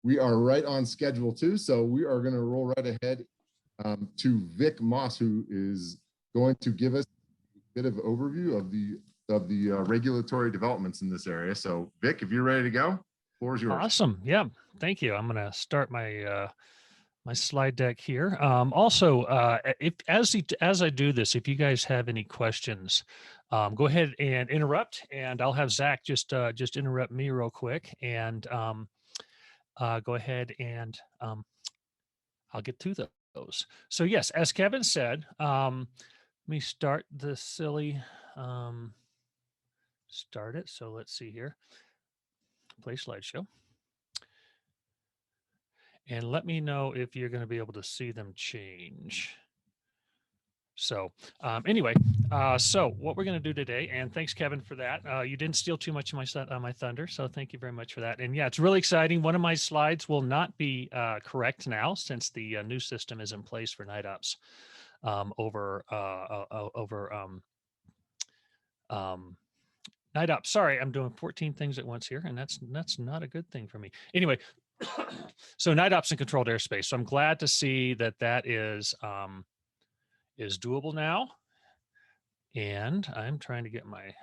We are right on schedule too, so we are going to roll right ahead to Vic Moss, who is going to give us a bit of overview of the regulatory developments in this area. So Vic, if you're ready to go, the floor is yours. Awesome. Yeah, thank you. I'm going to start my my slide deck here. As I do this, if you guys have any questions, go ahead and interrupt, and I'll have Zach just interrupt me real quick, and go ahead and I'll get to those. So yes, as Kevin said, let me start the silly start it. So let's see here. Play slideshow. And let me know if you're going to be able to see them change. So anyway, so what we're going to do today, and thanks, Kevin, for that. You didn't steal too much of my thunder, so thank you very much for that. And yeah, it's really exciting. One of my slides will not be correct now since the new system is in place for night ops night ops. Sorry, I'm doing 14 things at once here, and that's not a good thing for me. Anyway, so night ops and controlled airspace. So I'm glad to see that that is doable now. And I'm trying to get I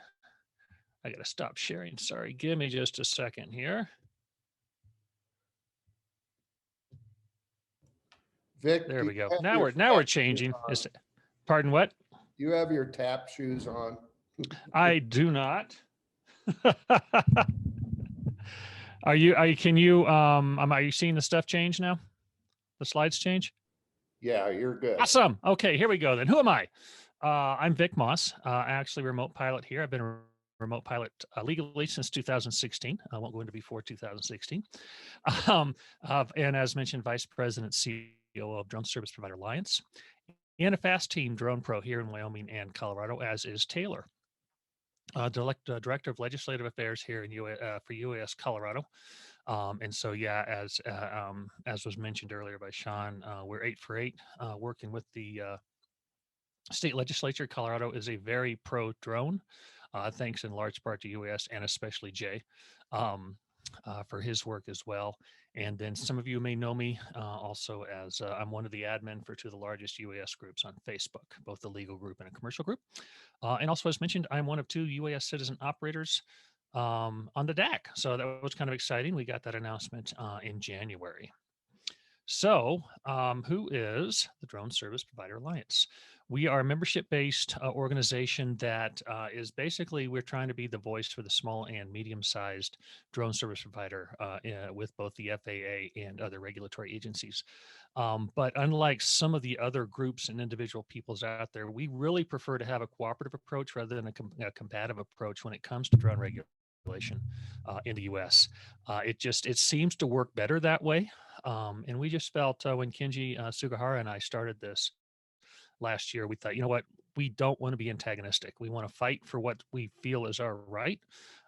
got to stop sharing. Sorry, give me just a second here. Vic, there we go. Now we're changing. Pardon, what? You have your tap shoes on. I do not. Are you seeing the stuff change now? The slides change? Yeah, you're good. Awesome. Okay, here we go then. Who am I? I'm Vic Moss, actually remote pilot here. I've been a remote pilot legally since 2016. I won't go into before 2016. And as mentioned, Vice President, CEO of Drone Service Provider Alliance, and a fast team drone pro here in Wyoming and Colorado, as is Taylor. Director of Legislative Affairs here in for UAS Colorado. And so, yeah, as was mentioned earlier by Sean, we're 8 for 8 working with the state legislature. Colorado is a very pro drone, thanks in large part to UAS and especially Jay for his work as well. And then some of you may know me also as I'm one of the admin for two of the largest UAS groups on Facebook, both the legal group and a commercial group. And also, as mentioned, I'm one of 2 UAS citizen operators on the DAC. So that was kind of exciting. We got that announcement in January. So who is the Drone Service Provider Alliance? We are a membership-based organization that is basically, we're trying to be the voice for the small and medium-sized drone service provider with both the FAA and other regulatory agencies. But unlike some of the other groups and individual peoples out there, we really prefer to have a cooperative approach rather than a combative approach when it comes to drone regulation in the U.S. It seems to work better that way. And we just felt when Kenji Sugahara and I started this last year, we thought, you know what, we don't want to be antagonistic. We want to fight for what we feel is our right.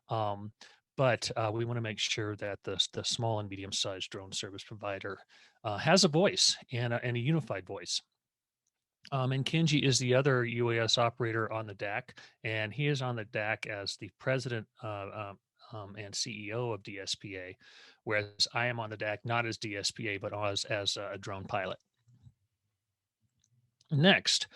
But we want to make sure that the small and medium-sized drone service provider has a voice and a unified voice. And Kenji is the other UAS operator on the DAC, and he is on the DAC as the president and CEO of DSPA, whereas I am on the DAC not as DSPA, but as a drone pilot. Next,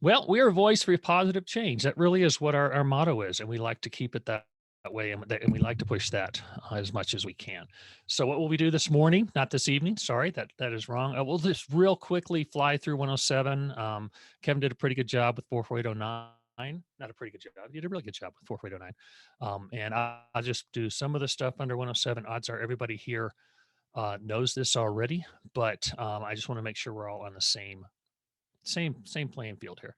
well, we are a voice for positive change. That really is what our motto is, and we like to keep it that way, and we like to push that as much as we can. So what will we do this morning? Not this evening. Sorry, that is wrong. We'll just real quickly fly through 107. Kevin did a pretty good job with 44809. Not a pretty good job. You did a really good job with 44809. And I'll just do some of the stuff under 107. Odds are everybody here knows this already, but I just want to make sure we're all on the same playing field here.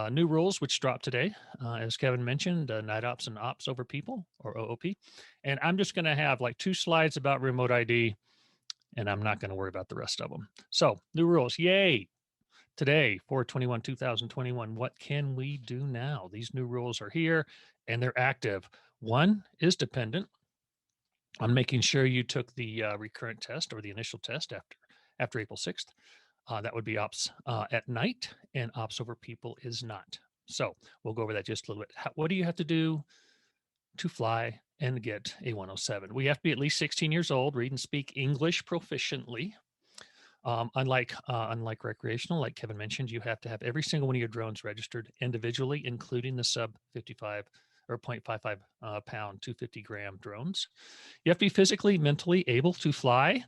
New rules which dropped today, as Kevin mentioned, night ops and ops over people, or OOP. And I'm just going to have like 2 slides about remote ID, and I'm not going to worry about the rest of them. So new rules, yay! Today, 4/21/2021, what can we do now? These new rules are here and they're active. One is dependent on making sure you took the recurrent test or the initial test after April 6th. That would be ops at night, and ops over people is not. So we'll go over that just a little bit. What do you have to do to fly and get a 107? We have to be at least 16 years old, read and speak English proficiently. Unlike recreational, like Kevin mentioned, you have to have every single one of your drones registered individually, including the sub 55 or 0.55 pound, 250-gram drones. You have to be physically, mentally able to fly.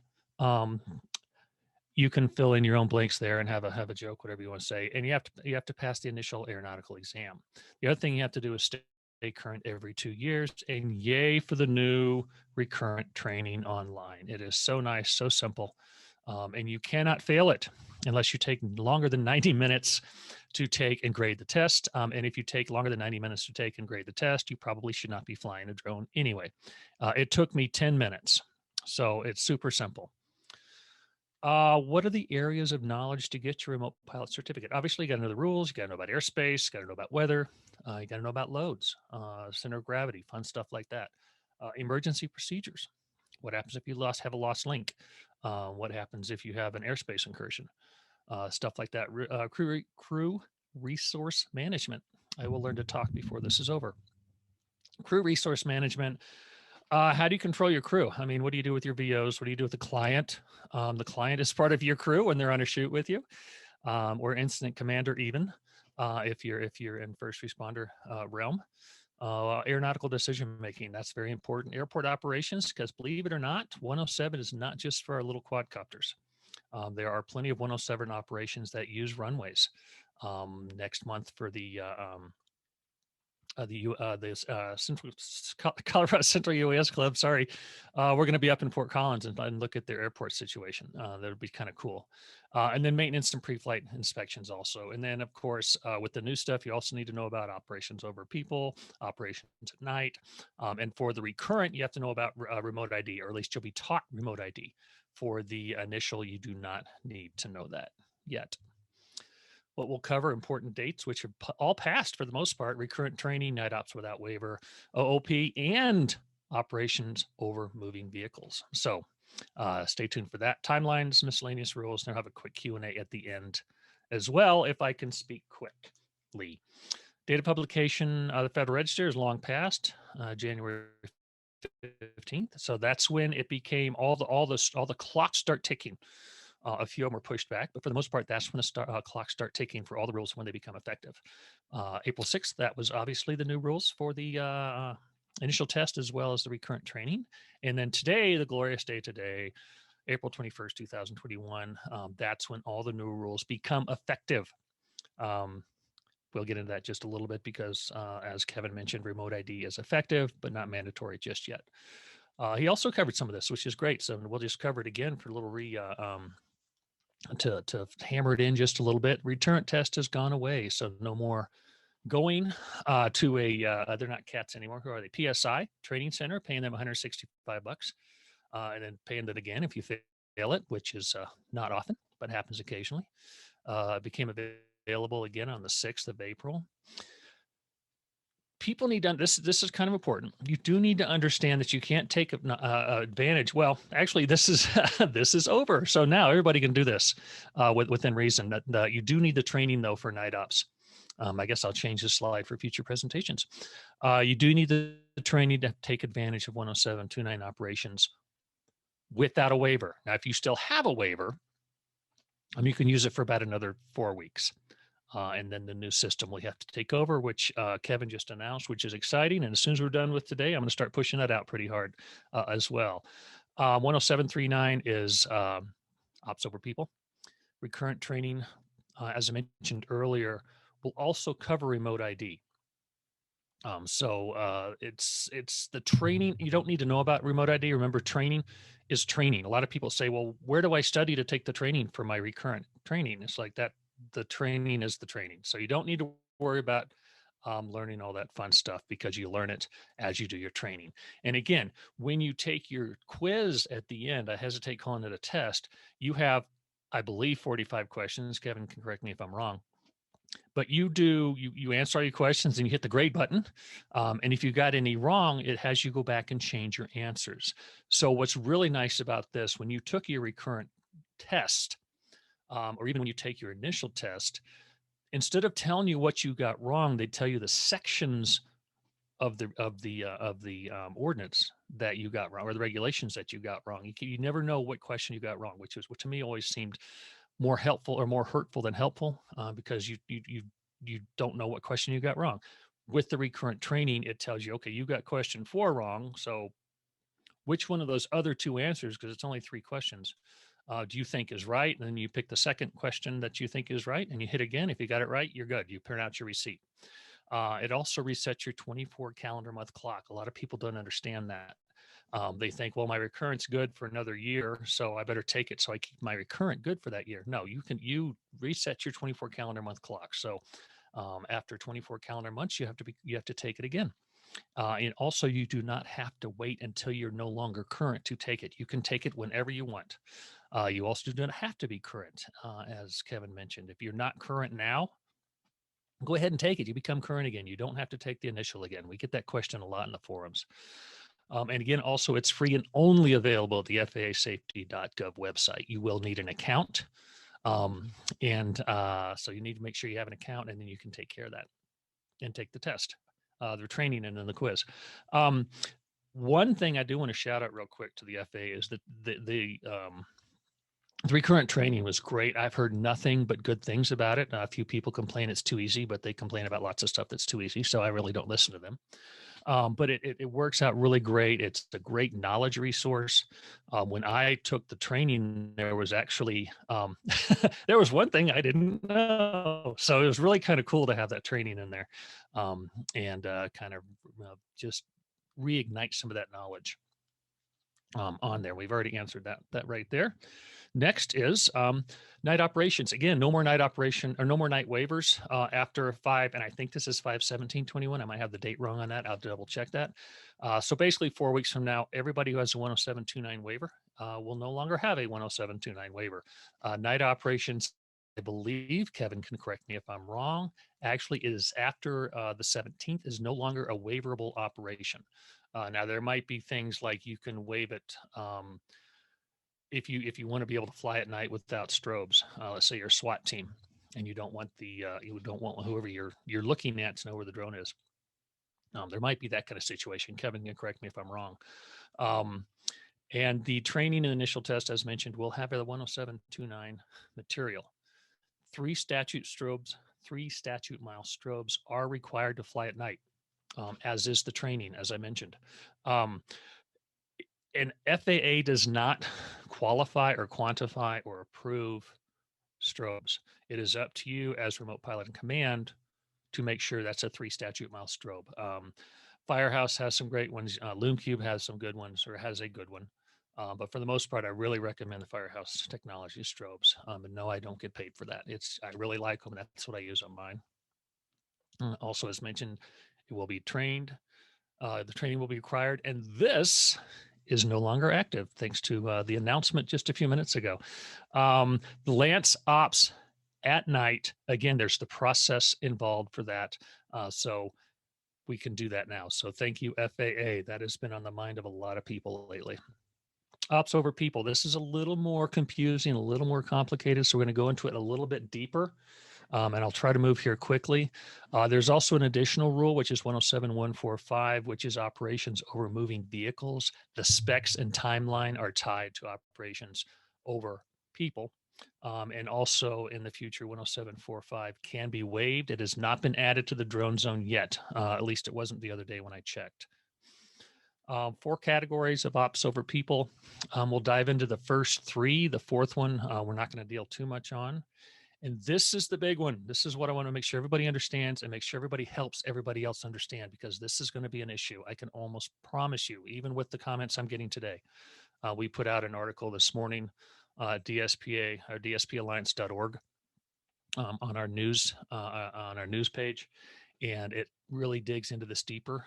You can fill in your own blanks there and have a joke, whatever you want to say. And you have to pass the initial aeronautical exam. The other thing you have to do is stay current every 2 years. And yay for the new recurrent training online. It is so nice, so simple. And you cannot fail it unless you take longer than 90 minutes to take and grade the test. And if you take longer than 90 minutes to take and grade the test, you probably should not be flying a drone anyway. It took me 10 minutes. So it's super simple. What are the areas of knowledge to get your remote pilot certificate? Obviously, you got to know the rules. You got to know about airspace. You got to know about weather. You got to know about loads, center of gravity, fun stuff like that. Emergency procedures. What happens if you have a lost link? What happens if you have an airspace incursion? Stuff like that. Crew resource management. I will learn to talk before this is over. Crew resource management. How do you control your crew? I mean, what do you do with your VOs? What do you do with the client? The client is part of your crew when they're on a shoot with you, or incident commander even, if you're in first responder realm. Aeronautical decision making, that's very important. Airport operations, because believe it or not, 107 is not just for our little quadcopters. There are plenty of 107 operations that use runways. Next month for the Colorado Central UAS Club. Sorry, we're going to be up in Fort Collins and look at their airport situation. That would be kind of cool. And then maintenance and pre-flight inspections also. And then, of course, with the new stuff, you also need to know about operations over people, operations at night. And for the recurrent, you have to know about remote ID, or at least you'll be taught remote ID. For the initial, you do not need to know that yet. What we'll cover important dates, which are all passed for the most part: recurrent training, night ops without waiver, OOP, and operations over moving vehicles. So stay tuned for that. Timelines, miscellaneous rules, and I'll have a quick Q&A at the end as well, if I can speak quickly. Data publication, the Federal Register is long past, January 15th. So that's when it became all the clocks start ticking. A few of them were pushed back, but for the most part, that's when the clocks start ticking for all the rules when they become effective. April 6th, that was obviously the new rules for the initial test as well as the recurrent training. And then today, the glorious day today, April 21st, 2021, that's when all the new rules become effective. We'll get into that just a little bit because, as Kevin mentioned, remote ID is effective, but not mandatory just yet. He also covered some of this, which is great. So we'll just cover it again for a little to hammer it in just a little bit. Return test has gone away, so no more going to a they're not cats anymore. Who are they? PSI Training Center, paying them $165, and then paying it again if you fail it, which is not often, but happens occasionally. It became available again on the 6th of April. People need to, this is kind of important. You do need to understand that you can't take advantage. Well, actually, this is this is over. So now everybody can do this within reason. That you do need the training though for night ops. I guess I'll change this slide for future presentations. You do need the training to take advantage of 107.29 operations without a waiver. Now, if you still have a waiver, you can use it for about another 4 weeks. And then the new system will have to take over, which Kevin just announced, which is exciting. And as soon as we're done with today, I'm going to start pushing that out pretty hard as well. 107.39 is ops over people. Recurrent training, as I mentioned earlier, will also cover remote ID. So it's the training. You don't need to know about remote ID. Remember, training is training. A lot of people say, well, where do I study to take the training for my recurrent training? It's like that. The training is the training. So you don't need to worry about learning all that fun stuff because you learn it as you do your training. And again, when you take your quiz at the end, I hesitate calling it a test, you have, I believe, 45 questions. Kevin can correct me if I'm wrong. But you answer all your questions and you hit the grade button. And if you got any wrong, it has you go back and change your answers. So what's really nice about this, when you took your recurrent test, or even when you take your initial test, instead of telling you what you got wrong, they tell you the sections of the ordinance that you got wrong, or the regulations that you got wrong. You never know what question you got wrong, which is what to me always seemed more helpful or more hurtful than helpful, because you don't know what question you got wrong. With the recurrent training, it tells you, okay, you got question 4 wrong. So which one of those other 2 answers, because it's only 3 questions, do you think is right? And then you pick the second question that you think is right and you hit again. If you got it right, you're good. You print out your receipt. It also resets your 24 calendar month clock. A lot of people don't understand that. They think, well, my recurrent's good for another year, so I better take it so I keep my recurrent good for that year. No, you reset your 24 calendar month clock. So after 24 calendar months, you have to take it again. And also, you do not have to wait until you're no longer current to take it. You can take it whenever you want. You also do not have to be current, as Kevin mentioned. If you're not current now, go ahead and take it. You become current again. You don't have to take the initial again. We get that question a lot in the forums. And again, also, it's free and only available at the FAAsafety.gov website. You will need an account. So you need to make sure you have an account, and then you can take care of that and take the test, the training, and then the quiz. One thing I do want to shout out real quick to the FAA is that the recurrent training was great. I've heard nothing but good things about it. A few people complain it's too easy, but they complain about lots of stuff that's too easy. So I really don't listen to them. But it works out really great. It's a great knowledge resource. When I took the training, there was actually, there was one thing I didn't know. So it was really kind of cool to have that training in there, and kind of just reignite some of that knowledge on there. We've already answered that right there. Next is night operations. Again, no more night operation or no more night waivers after 5. And I think this is 5/17/21. I might have the date wrong on that. I'll double check that. So basically 4 weeks from now, everybody who has a 10729 waiver will no longer have a 10729 waiver. Night operations, I believe, Kevin can correct me if I'm wrong, actually is after the 17th is no longer a waiverable operation. Now there might be things like you can waive it if you want to be able to fly at night without strobes. Let's say you're a SWAT team and you don't want whoever you're looking at to know where the drone is. There might be that kind of situation. Kevin can correct me if I'm wrong. And the training and initial test, as mentioned, will have the 10729 material. 3 statute mile strobes are required to fly at night, as is the training, as I mentioned. And FAA does not qualify or quantify or approve strobes. It is up to you as remote pilot in command to make sure that's a 3 statute mile strobe. Firehouse has some great ones. LoomCube has some good ones, or has a good one. But for the most part, I really recommend the Firehouse Technology strobes. And no, I don't get paid for that. I really like them. That's what I use on mine. Also, as mentioned, it will be trained. The training will be required. And this is no longer active, thanks to the announcement just a few minutes ago. The Lance Ops at night, again, there's the process involved for that. So we can do that now. So thank you, FAA. That has been on the mind of a lot of people lately. Ops over people. This is a little more confusing, a little more complicated. So we're going to go into it a little bit deeper. And I'll try to move here quickly. There's also an additional rule, which is 107.145, which is operations over moving vehicles. The specs and timeline are tied to operations over people. And also in the future, 107.45 can be waived. It has not been added to the drone zone yet. At least it wasn't the other day when I checked. 4 categories of ops over people. We'll dive into the first 3. The 4th one, we're not going to deal too much on. And this is the big one. This is what I want to make sure everybody understands and make sure everybody helps everybody else understand, because this is going to be an issue. I can almost promise you, even with the comments I'm getting today. We put out an article this morning, DSPA or DSPAlliance.org on our news page, and it really digs into this deeper.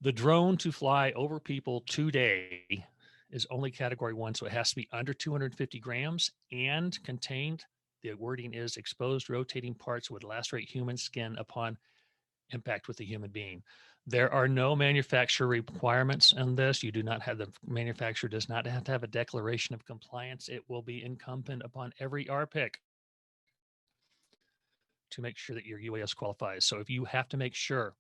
The drone to fly over people today is only category 1, so it has to be under 250 grams and contained. The wording is exposed rotating parts would lacerate human skin upon impact with a human being. There are no manufacturer requirements in this. You do not have, the manufacturer does not have to have a declaration of compliance. It will be incumbent upon every RPIC to make sure that your UAS qualifies. So if you have to make sure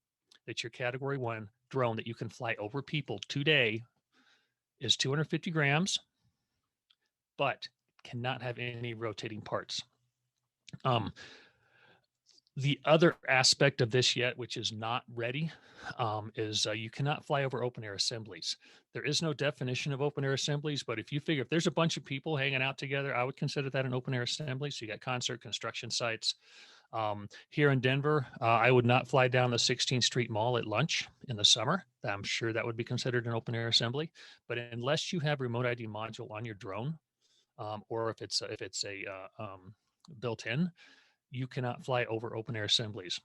that your category 1 drone that you can fly over people today is 250 grams, but cannot have any rotating parts. The other aspect of this yet, which is not ready, is you cannot fly over open air assemblies. There is no definition of open air assemblies, but if you figure if there's a bunch of people hanging out together, I would consider that an open air assembly. So you got concert construction sites. Here in Denver, I would not fly down the 16th Street Mall at lunch in the summer. I'm sure that would be considered an open air assembly. But unless you have remote ID module on your drone, or if it's built in, you cannot fly over open air assemblies.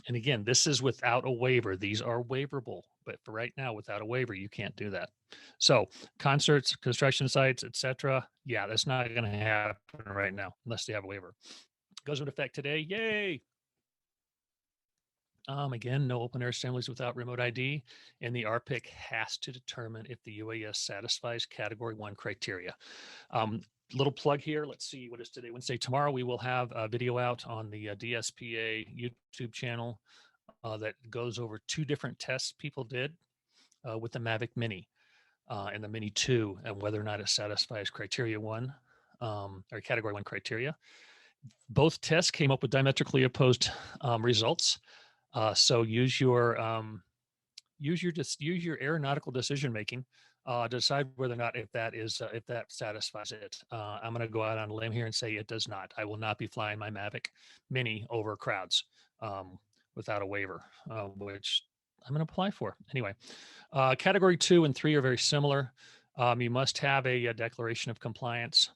And again, this is without a waiver. These are waiverable, but for right now, without a waiver, you can't do that. So concerts, construction sites, etc. Yeah, that's not going to happen right now unless they have a waiver. Goes into effect today. Yay! Again, no open air assemblies without remote ID, and the RPIC has to determine if the UAS satisfies Category 1 criteria. Little plug here. Let's see, what is today? Wednesday. Tomorrow we will have a video out on the DSPA YouTube channel that goes over 2 different tests people did with the Mavic Mini and the Mini 2, and whether or not it satisfies Criteria 1 or Category 1 criteria. Both tests came up with diametrically opposed results. So use your aeronautical decision making to decide whether or not if that satisfies it. I'm going to go out on a limb here and say it does not. I will not be flying my Mavic Mini over crowds without a waiver, which I'm going to apply for anyway. Category 2 and 3 are very similar. You must have a declaration of compliance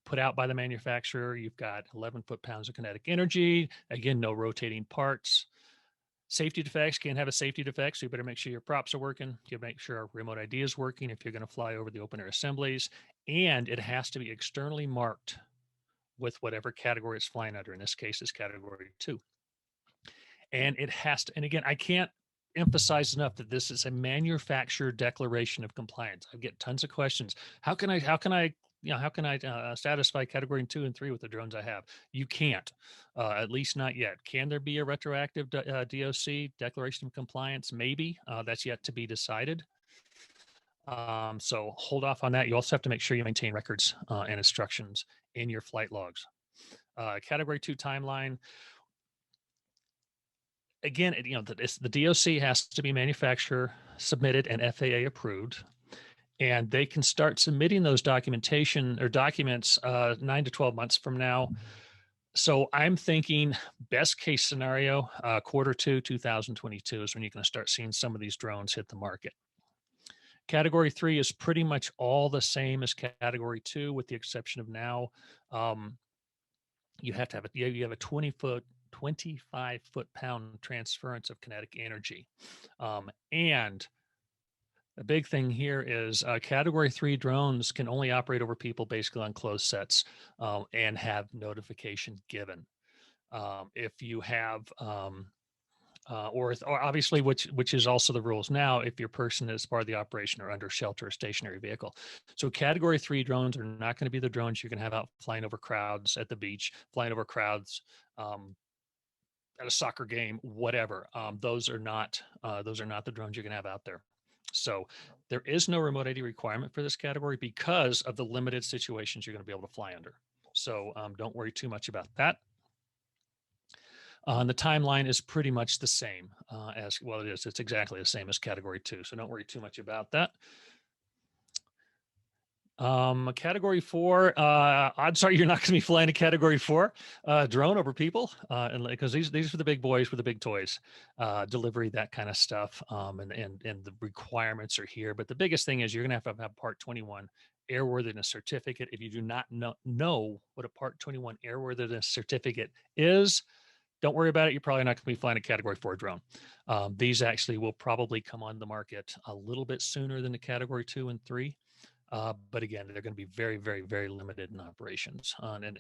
put out by the manufacturer. You've got 11 foot-pounds of kinetic energy. Again, no rotating parts. Safety defects, can't have a safety defect, so you better make sure your props are working. You make sure our remote ID is working if you're going to fly over the open air assemblies, and it has to be externally marked with whatever category it's flying under. In this case, is Category 2. And it has to, and again, I can't emphasize enough that this is a manufacturer declaration of compliance. I get tons of questions. How can I satisfy Category 2 and 3 with the drones I have? You can't, at least not yet. Can there be a retroactive DOC, declaration of compliance? Maybe. That's yet to be decided. So hold off on that. You also have to make sure you maintain records and instructions in your flight logs. Category 2 timeline. Again, the DOC has to be manufacturer submitted and FAA approved, and they can start submitting those documentation or documents 9 to 12 months from now. So I'm thinking best case scenario, Q2 2022 is when you're going to start seeing some of these drones hit the market. Category 3 is pretty much all the same as Category 2, with the exception of now you have to have you have a 25 foot-pound transference of kinetic energy. And the big thing here is Category 3 drones can only operate over people basically on closed sets and have notification given. If you have, or obviously, which is also the rules now, if your person is part of the operation or under shelter or stationary vehicle. So Category 3 drones are not going to be the drones you're going to have out flying over crowds at the beach, flying over crowds at a soccer game, whatever. Those are not the drones you're going to have out there. So there is no remote ID requirement for this category because of the limited situations you're going to be able to fly under. So don't worry too much about that. The timeline is pretty much the same as, well, it is. It's exactly the same as Category 2. So don't worry too much about that. Category 4, odds are you're not going to be flying a Category 4 drone over people, and because these are the big boys with the big toys, delivery, that kind of stuff, and the requirements are here. But the biggest thing is you're going to have Part 21 airworthiness certificate. If you do not know what a Part 21 airworthiness certificate is, don't worry about it. You're probably not going to be flying a Category 4 drone. These actually will probably come on the market a little bit sooner than the Category 2 and 3. But again, they're going to be very, very, very limited in operations, and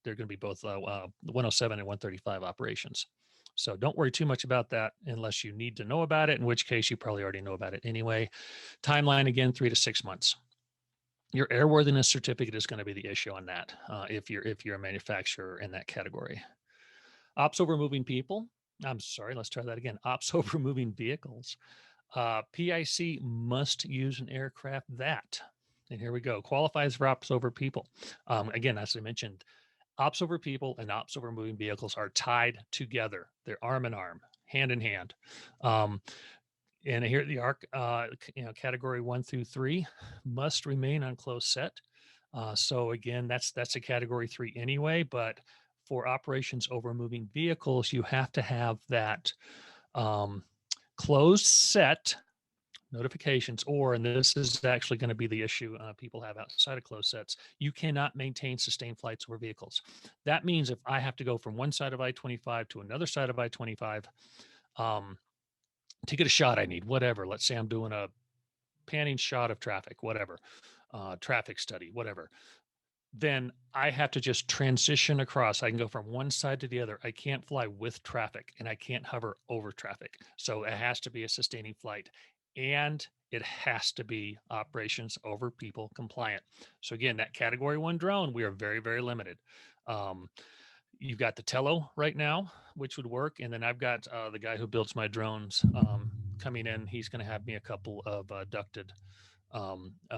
they're going to be both 107 and 135 operations. So don't worry too much about that unless you need to know about it, in which case you probably already know about it anyway. Timeline again, 3 to 6 months. Your airworthiness certificate is going to be the issue on that if you're a manufacturer in that category. Ops over moving people. I'm sorry, let's try that again. Ops over moving vehicles. PIC must use an aircraft that, and here we go, qualifies for ops over people. Again, as I mentioned, ops over people and ops over moving vehicles are tied together. They're arm in arm, hand in hand. And here the ARC, category 1 through 3 must remain on closed set. So again, that's a category 3 anyway, but for operations over moving vehicles, you have to have that closed set notifications, or, and this is actually going to be the issue people have outside of closed sets, you cannot maintain sustained flights over vehicles. That means if I have to go from one side of I-25 to another side of I-25, to get a shot I need, whatever. Let's say I'm doing a panning shot of traffic, whatever, traffic study, whatever. Then I have to just transition across. I can go from one side to the other. I can't fly with traffic and I can't hover over traffic. So it has to be a sustaining flight and it has to be operations over people compliant. So again, that category 1 drone, we are very, very limited. You've got the Tello right now, which would work. And then I've got the guy who builds my drones coming in. He's going to have me a couple of ducted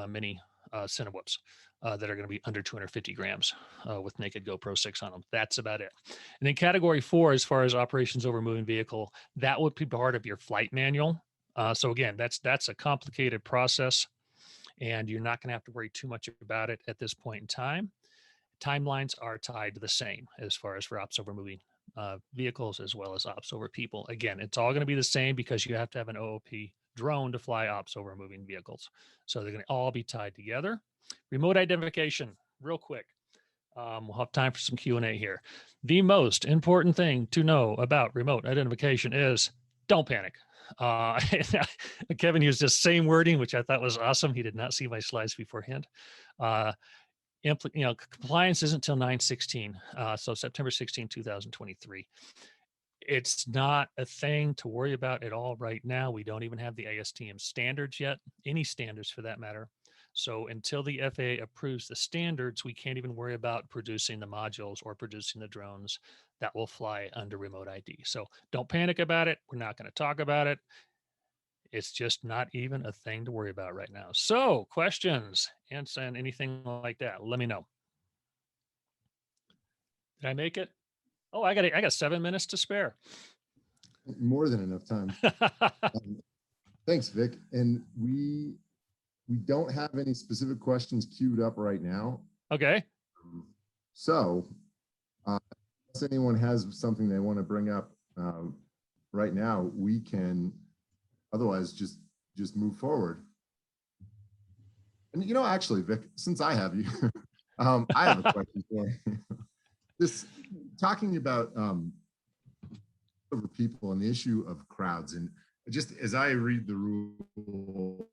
mini Cinewhoops that are going to be under 250 grams with naked GoPro 6 on them. That's about it. And then category 4, as far as operations over moving vehicle, that would be part of your flight manual. So again, that's a complicated process and you're not going to have to worry too much about it at this point in time. Timelines are tied to the same as far as for ops over moving vehicles as well as ops over people. Again, it's all going to be the same because you have to have an OOP drone to fly ops over moving vehicles. So they're going to all be tied together. Remote identification, real quick. We'll have time for some Q&A here. The most important thing to know about remote identification is don't panic. Kevin used the same wording, which I thought was awesome. He did not see my slides beforehand. Compliance isn't until 9/16, so September 16, 2023. It's not a thing to worry about at all right now. We don't even have the ASTM standards yet, any standards for that matter. So until the FAA approves the standards, we can't even worry about producing the modules or producing the drones that will fly under remote ID. So don't panic about it. We're not going to talk about it. It's just not even a thing to worry about right now. So questions and anything like that, let me know. Did I make it? Oh, I got 7 minutes to spare. More than enough time. Thanks, Vic. And we don't have any specific questions queued up right now. Okay. So if anyone has something they want to bring up right now, we can otherwise just move forward. And actually, Vic, since I have you, I have a question for you. This talking about over people and the issue of crowds, and just as I read the rule,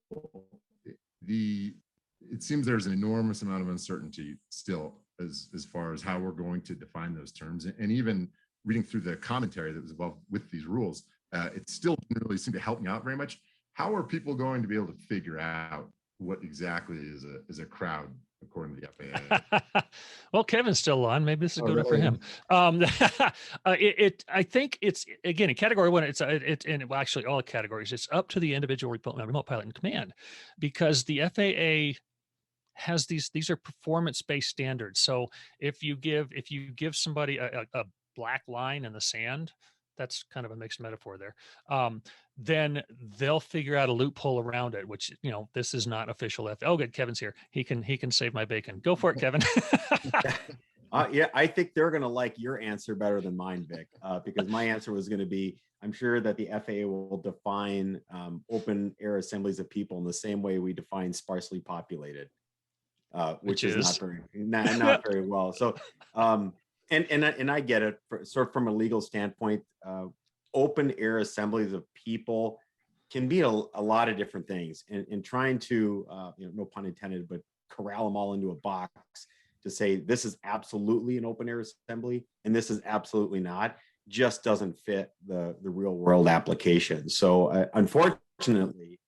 it seems there's an enormous amount of uncertainty still as far as how we're going to define those terms, and even reading through the commentary that was involved with these rules, it still didn't really seem to help me out very much. How are people going to be able to figure out what exactly is a crowd according to the FAA? Well, Kevin's still on. Maybe this is good for really? him. I think it's, again, in category 1, well, actually all categories, it's up to the individual remote pilot in command, because the FAA has these are performance-based standards. So if you give somebody a black line in the sand, that's kind of a mixed metaphor there, then they'll figure out a loophole around it, which, this is not official. Oh, good. Kevin's here. He can save my bacon. Go for it, Kevin. Yeah, I think they're going to like your answer better than mine, Vic, because my answer was going to be, I'm sure that the FAA will define open air assemblies of people in the same way we define sparsely populated, which is not very well. So, and I get it. Sort of from a legal standpoint, open air assemblies of people can be a lot of different things, and trying to, no pun intended, but corral them all into a box to say this is absolutely an open air assembly and this is absolutely not just doesn't fit the real world application. So unfortunately,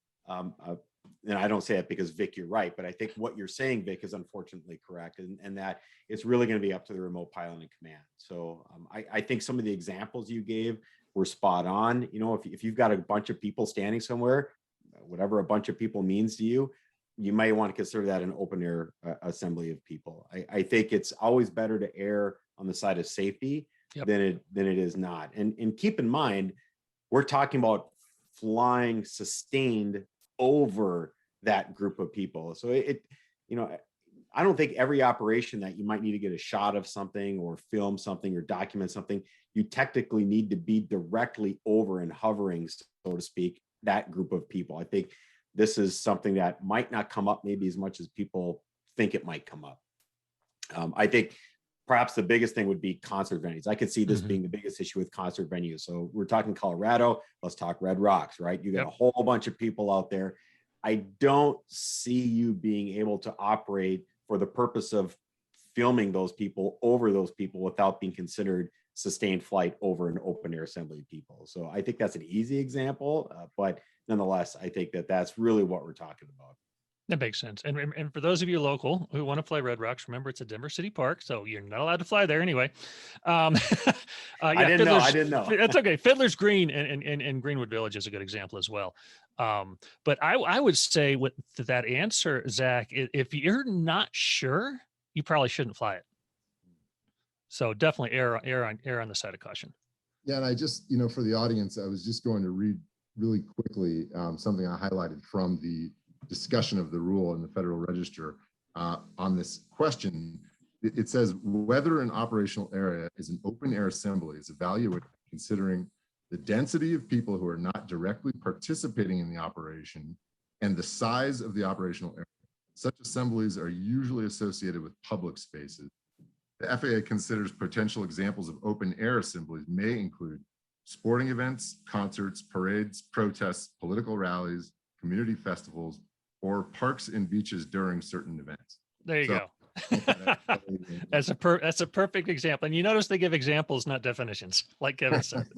and I don't say that because Vic, you're right, but I think what you're saying, Vic, is unfortunately correct, and that it's really going to be up to the remote pilot and command. So I think some of the examples you gave were spot on. You know, if you've got a bunch of people standing somewhere, whatever a bunch of people means to you, you might want to consider that an open air assembly of people. I think it's always better to err on the side of safety than it is not. And keep in mind, we're talking about flying sustained over that group of people. So you know, I don't think every operation that you might need to get a shot of something or film something or document something, you technically need to be directly over and hovering, so to speak, that group of people. I think this is something that might not come up maybe as much as people think it might come up. I think perhaps the biggest thing would be concert venues. I could see this being the biggest issue with concert venues. So we're talking Colorado, let's talk Red Rocks, right? You got a whole bunch of people out there. I don't see you being able to operate for the purpose of filming those people over those people without being considered sustained flight over an open air assembly of people. So I think that's an easy example, but nonetheless, I think that that's really what we're talking about. That makes sense. And for those of you local who want to fly Red Rocks, remember it's a Denver City Park, so you're not allowed to fly there anyway. I didn't know. That's okay. Fiddler's Green and Greenwood Village is a good example as well. But I would say with that answer, Zach, if you're not sure, you probably shouldn't fly it. So definitely err on the side of caution. Yeah, and I just, you know, for the audience, I was just going to read really quickly something I highlighted from the discussion of the rule in the Federal Register on this question. It says whether an operational area is an open air assembly is evaluated considering the density of people who are not directly participating in the operation and the size of the operational area. Such assemblies are usually associated with public spaces. The FAA considers potential examples of open air assemblies may include sporting events, concerts, parades, protests, political rallies, community festivals, or parks and beaches during certain events. There you go. That's a perfect example. And you notice they give examples, not definitions, like Kevin said.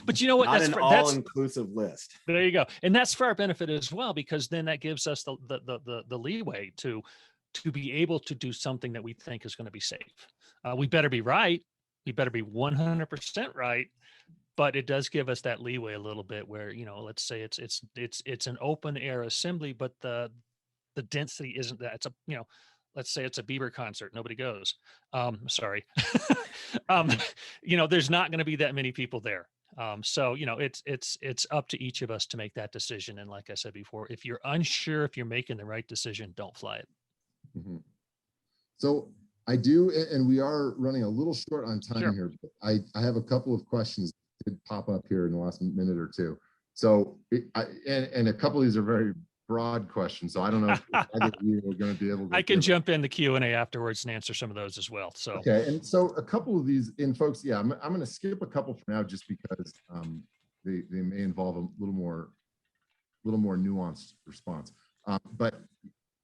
But you know what? Not an all-inclusive list. There you go. And that's for our benefit as well, because then that gives us the leeway to be able to do something that we think is going to be safe. We better be right. We better be 100% right. But it does give us that leeway a little bit where, you know, let's say it's an open air assembly, but the density isn't that. It's a, you know, let's say it's a Bieber concert, nobody goes. Sorry. You know, there's not going to be that many people there. So, you know, it's up to each of us to make that decision. And like I said before, if you're unsure if you're making the right decision, don't fly it. So I do, and we are running a little short on time here, but I have a couple of questions that did pop up here in the last minute or two. So, and a couple of these are very broad questions. So I don't know if either of you are going to be able to. I can jump in the Q&A afterwards and answer some of those as well. So okay, and so a couple of these, and folks, yeah, I'm going to skip a couple for now just because they may involve a little more nuanced response. But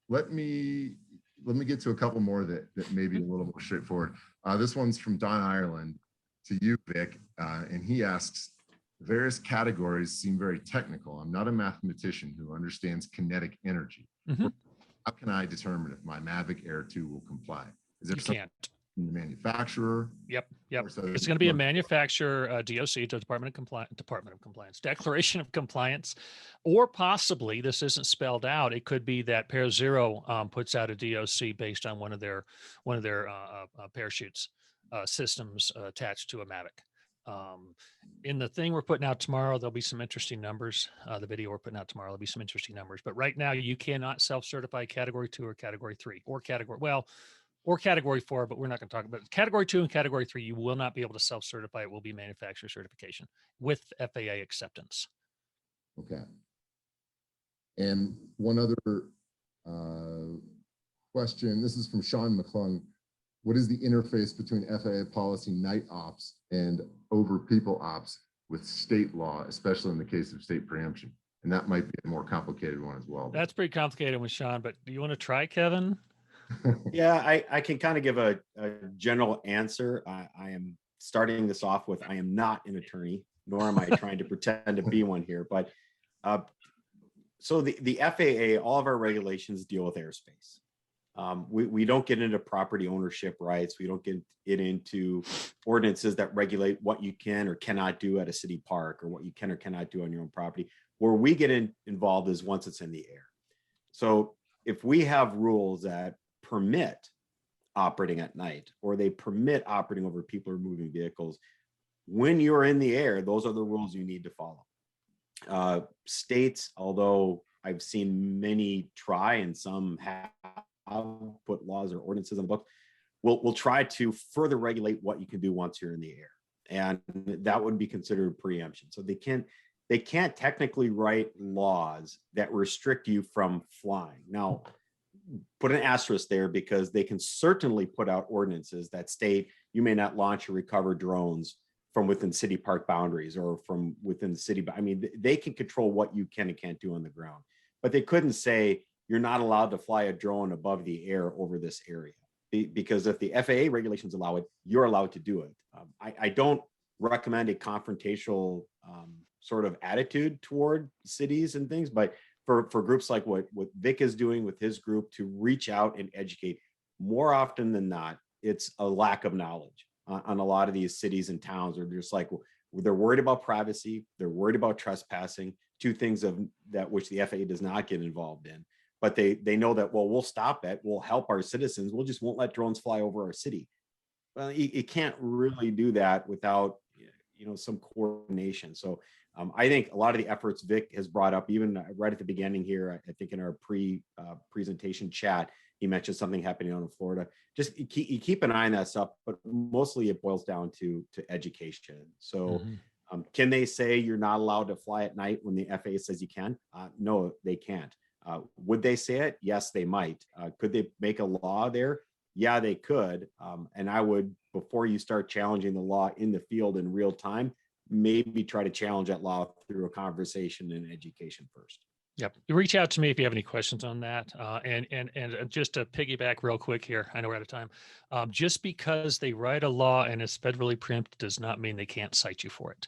let me get to a couple more that may be a little more straightforward. This one's from Don Ireland to you, Vic, and he asks, various categories seem very technical. I'm not a mathematician who understands kinetic energy. How can I determine if my Mavic Air 2 will comply? Is there something from the manufacturer? Yep. It's going to be a manufacturer DOC, to Department of Compliance, Declaration of Compliance, or possibly, this isn't spelled out, it could be that Pair Zero puts out a DOC based on one of their parachutes systems attached to a Mavic. In the thing we're putting out tomorrow, there'll be some interesting numbers. The video we're putting out tomorrow, there'll be some interesting numbers. But right now, you cannot self-certify Category 2 or Category 3 or Category 4, but we're not going to talk about it. Category 2 and Category 3, you will not be able to self-certify. It will be manufacturer certification with FAA acceptance. Okay. And one other question, this is from Sean McClung. What is the interface between FAA policy night ops and over people ops with state law, especially in the case of state preemption? And that might be a more complicated one as well. That's pretty complicated with Sean, but do you want to try, Kevin? Yeah, I can kind of give a general answer. I am starting this off with, I am not an attorney, nor am I trying to pretend to be one here, but so the FAA, all of our regulations deal with airspace. We don't get into property ownership rights. We don't get into ordinances that regulate what you can or cannot do at a city park, or what you can or cannot do on your own property. Where we get involved is once it's in the air. So if we have rules that permit operating at night, or they permit operating over people or moving vehicles, when you're in the air, those are the rules you need to follow. States, although I've seen many try and some have put laws or ordinances on the book, will try to further regulate what you can do once you're in the air, and that would be considered preemption. So they can't technically write laws that restrict you from flying. Now, put an asterisk there, because they can certainly put out ordinances that state you may not launch or recover drones from within city park boundaries or from within the city. I mean, they can control what you can and can't do on the ground, but they couldn't say you're not allowed to fly a drone above the air over this area, because if the FAA regulations allow it, you're allowed to do it. I don't recommend a confrontational sort of attitude toward cities and things, but for groups like what Vic is doing with his group to reach out and educate, more often than not, it's a lack of knowledge on a lot of these cities and towns, or just like they're worried about privacy, they're worried about trespassing, two things that which the FAA does not get involved in. But they know that, well, we'll stop it, we'll help our citizens, we'll just won't let drones fly over our city. Well, you can't really do that without some coordination. So I think a lot of the efforts Vic has brought up, even right at the beginning here, I think in our presentation chat, he mentioned something happening down in Florida. Just you keep an eye on that stuff, but mostly it boils down to education. So can they say you're not allowed to fly at night when the FAA says you can? No, they can't. Would they say it? Yes, they might. Could they make a law there? Yeah, they could. And I would, before you start challenging the law in the field in real time, maybe try to challenge that law through a conversation and education first. Yep. Reach out to me if you have any questions on that. And just to piggyback real quick here, I know we're out of time. Just because they write a law and it's federally preempted does not mean they can't cite you for it.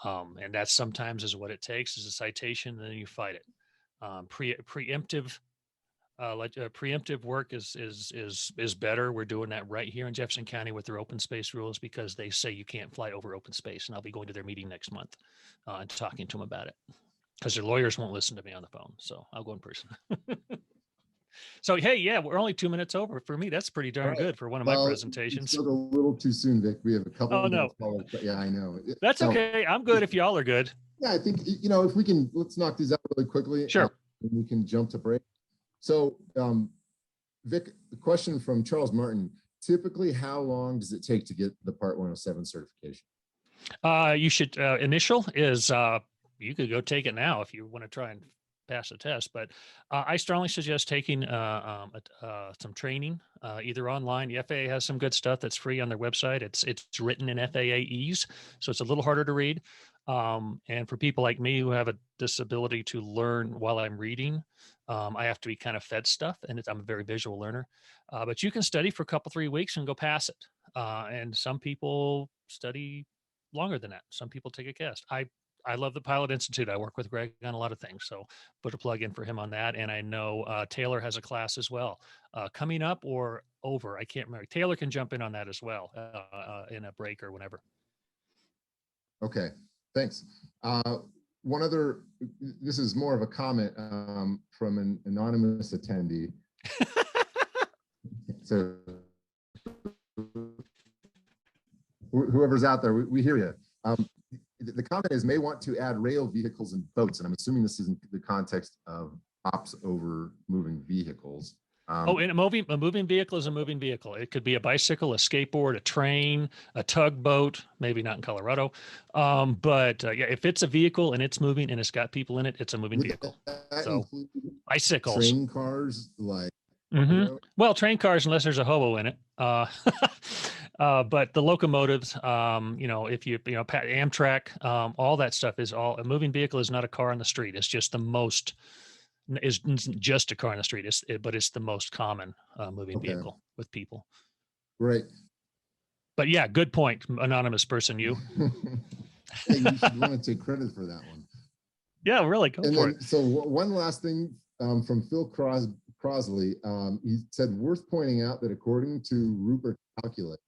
And that sometimes is what it takes, is a citation, and then you fight it. Preemptive work is better. We're doing that right here in Jefferson County with their open space rules, because they say you can't fly over open space, and I'll be going to their meeting next month and talking to them about it, because their lawyers won't listen to me on the phone. So I'll go in person. So, hey, yeah, we're only 2 minutes over. For me, that's pretty darn good for one of my presentations. It's still a little too soon, Vic. We have a couple of minutes. Yeah, I know. That's okay. I'm good if y'all are good. Yeah, I think, if we can, let's knock these out really quickly. Sure. And we can jump to break. So, Vic, the question from Charles Martin, typically how long does it take to get the Part 107 certification? You should, initial is, you could go take it now if you want to try and pass the test, but I strongly suggest taking some training, either online. The FAA has some good stuff that's free on their website. It's written in FAAese, so it's a little harder to read. And for people like me who have a disability to learn while I'm reading, I have to be kind of fed stuff, and I'm a very visual learner. But you can study for a couple, 3 weeks and go pass it. And some people study longer than that. Some people take a test. I love the Pilot Institute. I work with Greg on a lot of things, so put a plug in for him on that. And I know Taylor has a class as well, coming up or over. I can't remember. Taylor can jump in on that as well in a break or whenever. Okay, thanks. One other, this is more of a comment from an anonymous attendee. So whoever's out there, we hear you. The comment is, may want to add rail vehicles and boats, and I'm assuming this is in the context of ops over moving vehicles. And a moving vehicle is a moving vehicle. It could be a bicycle, a skateboard, a train, a tugboat, maybe not in Colorado. But yeah, if it's a vehicle and it's moving and it's got people in it, it's a moving vehicle. So bicycles. Train cars, like. Well, train cars, unless there's a hobo in it. But the locomotives, if you Amtrak, all that stuff is all. A moving vehicle is not a car on the street. It's just the most. Isn't just a car on the street, but it's the most common moving vehicle with people. Great. But yeah, good point, anonymous person. You. Hey, you should want to take credit for that one. Yeah, really, go And for then, it. so one last thing from Phil Crosley, he said, worth pointing out that according to Ruprecht calculator,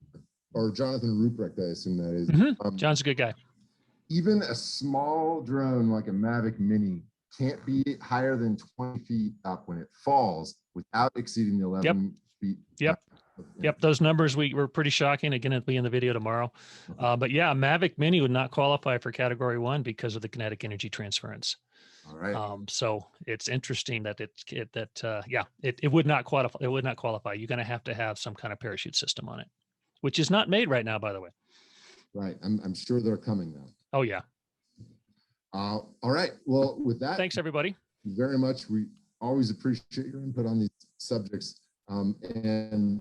or Jonathan Ruprecht, I assume that is, John's a good guy. even a small drone like a Mavic Mini can't be higher than 20 feet up when it falls without exceeding the 11 feet. Yep. Yep, those numbers were pretty shocking. Again, it'll be in the video tomorrow. But yeah, a Mavic Mini would not qualify for Category 1 because of the kinetic energy transference. All right. So it's interesting that it would not qualify. It would not qualify. You're going to have some kind of parachute system on it, which is not made right now, by the way. Right. I'm sure they're coming though. Oh yeah. All right. Well, with that, Thanks everybody. Very much. We always appreciate your input on these subjects. And